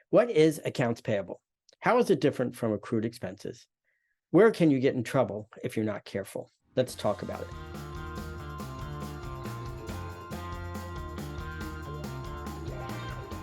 What is accounts payable? How is it different from accrued expenses? Where can you get in trouble if you're not careful? Let's talk about it.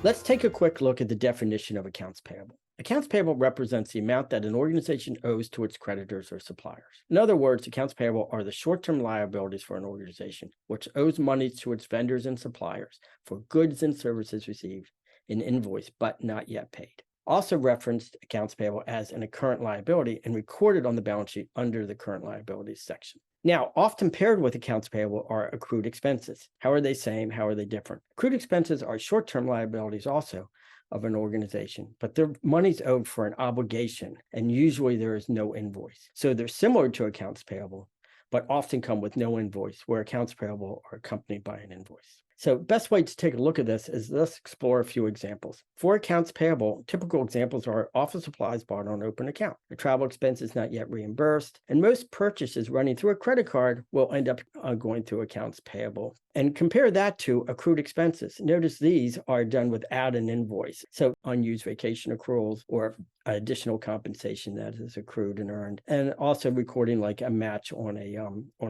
Let's take a quick look at the definition of accounts payable. Accounts payable represents the amount that an organization owes to its creditors or suppliers. In other words, accounts payable are the short-term liabilities for an organization, which owes money to its vendors and suppliers for goods and services received, an invoice, but not yet paid. Also referenced accounts payable as an current liability and recorded on the balance sheet under the current liabilities section. Now, often paired with accounts payable are accrued expenses. How are they same? How are they different? Accrued expenses are short-term liabilities also of an organization, but their money's owed for an obligation, and usually there is no invoice. So they're similar to accounts payable, but often come with no invoice, where accounts payable are accompanied by an invoice. So best way to take a look at this is let's explore a few examples. For accounts payable, typical examples are office supplies bought on open account, a travel expense is not yet reimbursed, and most purchases running through a credit card will end up going through accounts payable. And compare that to accrued expenses. Notice these are done without an invoice. So unused vacation accruals or additional compensation that is accrued and earned, and also recording like a match on a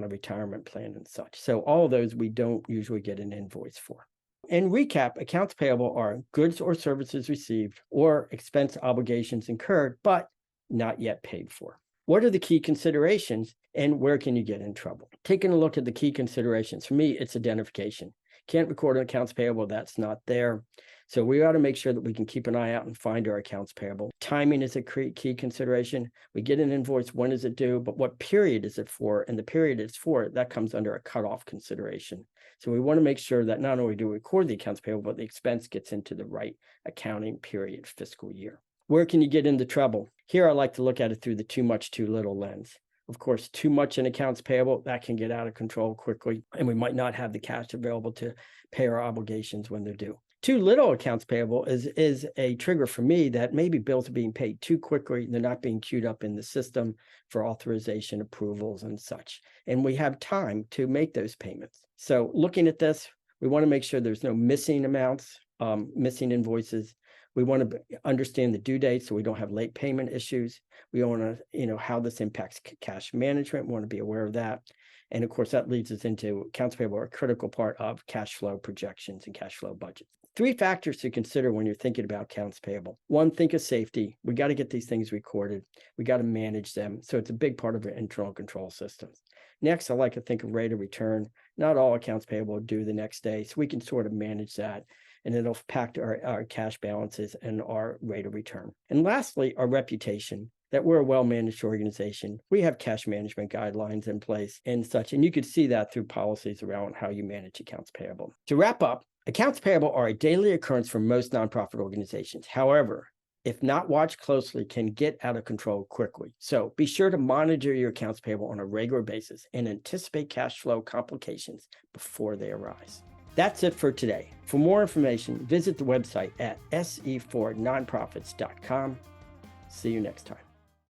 retirement plan and such. So all of those we don't usually get an invoice for. In recap, accounts payable are goods or services received or expense obligations incurred, but not yet paid for. What are the key considerations and where can you get in trouble? Taking a look at the key considerations, for me, it's identification. Can't record an accounts payable that's not there. So we ought to make sure that we can keep an eye out and find our accounts payable. Timing is a key consideration. We get an invoice, when is it due, but what period is it for? And the period it's for, that comes under a cutoff consideration. So we want to make sure that not only do we record the accounts payable, but the expense gets into the right accounting period, fiscal year. Where can you get into trouble? Here, I like to look at it through the too much, too little lens. Of course, too much in accounts payable, that can get out of control quickly, and we might not have the cash available to pay our obligations when they're due. Too little accounts payable is a trigger for me that maybe bills are being paid too quickly. They're not being queued up in the system for authorization, approvals, and such. And we have time to make those payments. So looking at this, we want to make sure there's no missing amounts, missing invoices. We want to understand the due date so we don't have late payment issues. We want to, how this impacts cash management. We want to be aware of that. And of course, that leads us into accounts payable, a critical part of cash flow projections and cash flow budgets. 3 factors to consider when you're thinking about accounts payable. 1, think of safety. We got to get these things recorded. We got to manage them. So it's a big part of our internal control systems. Next, I like to think of rate of return. Not all accounts payable are due the next day, so we can sort of manage that, and it'll impact our cash balances and our rate of return. And lastly, our reputation, that we're a well-managed organization. We have cash management guidelines in place and such, and you could see that through policies around how you manage accounts payable. To wrap up, accounts payable are a daily occurrence for most nonprofit organizations. However, if not watched closely, can get out of control quickly. So be sure to monitor your accounts payable on a regular basis and anticipate cash flow complications before they arise. That's it for today. For more information, visit the website at SE4Nonprofits.com. See you next time.